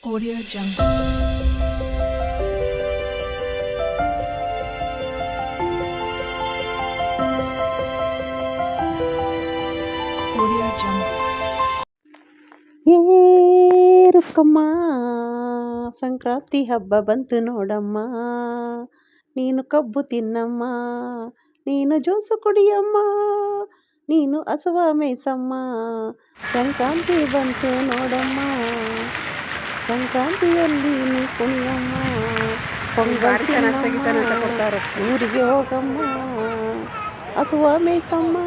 Audio Jungle. Audio Jungle. ಏ ರುಕ್ಕಮ್ಮ, ಸಂಕ್ರಾಂತಿ ಹಬ್ಬ ಬಂತು ನೋಡಮ್ಮ, ನೀನು ಕಬ್ಬು ತಿನ್ನಮ್ಮ, ನೀನು ಜ್ಯೂಸು ಕುಡಿಯಮ್ಮ, ನೀನು ಹಸುವ ಮೇಸಮ್ಮ. ಸಂಕ್ರಾಂತಿ ಬಂತು ನೋಡಮ್ಮ, ಸಂಕ್ರಾಂತಿಯಲ್ಲಿ ನೀ ಕುಣಿಯಮ್ಮ, ಪೊಂಗಲ್ ತಿನ್ನಮ್ಮ, ಊರಿಗೆ ಹೋಗಮ್ಮ, ಹಸುವ ಮೇಸಮ್ಮ,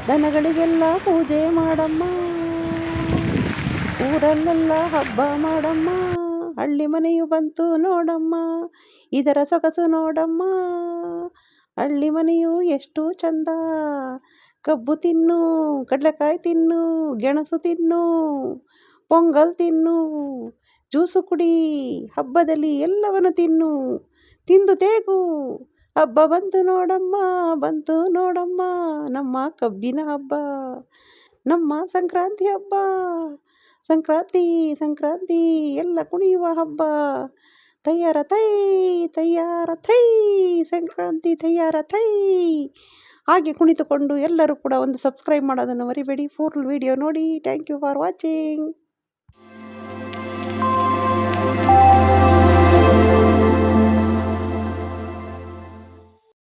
ದನಗಳಿಗೆಲ್ಲ ಪೂಜೆ ಮಾಡಮ್ಮ, ಊರಲ್ಲೆಲ್ಲ ಹಬ್ಬ ಮಾಡಮ್ಮ. ಹಳ್ಳಿ ಮನೆಯು ಬಂತು ನೋಡಮ್ಮ, ಇದರ ಸೊಗಸು ನೋಡಮ್ಮ. ಹಳ್ಳಿ ಮನೆಯು ಎಷ್ಟು ಚಂದ, ಕಬ್ಬು ತಿನ್ನು, ಕಡಲೆಕಾಯಿ ತಿನ್ನು, ಗೆಣಸು ತಿನ್ನು, ಪೊಂಗಲ್ ತಿನ್ನು, ಜ್ಯೂಸು ಕುಡಿ, ಹಬ್ಬದಲ್ಲಿ ಎಲ್ಲವನ್ನು ತಿನ್ನು, ತಿಂದು ತೇಗು. ಹಬ್ಬ ಬಂತು ನೋಡಮ್ಮ, ಬಂತು ನೋಡಮ್ಮ, ನಮ್ಮ ಕಬ್ಬಿನ ಹಬ್ಬ, ನಮ್ಮ ಸಂಕ್ರಾಂತಿ ಹಬ್ಬ. ಸಂಕ್ರಾಂತಿ ಸಂಕ್ರಾಂತಿ ಎಲ್ಲ ಕುಣಿಯುವ ಹಬ್ಬ. ತಯ್ಯಾರ ತೈ ತಯ್ಯಾರ ಥೈ, ಸಂಕ್ರಾಂತಿ ತಯ್ಯಾರ ಥೈ. ಹಾಗೆ ಕುಣಿತುಕೊಂಡು ಎಲ್ಲರೂ ಕೂಡ ಒಂದು ಸಬ್ಸ್ಕ್ರೈಬ್ ಮಾಡೋದನ್ನು ಮರಿಬೇಡಿ. ಫುಲ್ ವಿಡಿಯೋ ನೋಡಿ. Thank you for watching.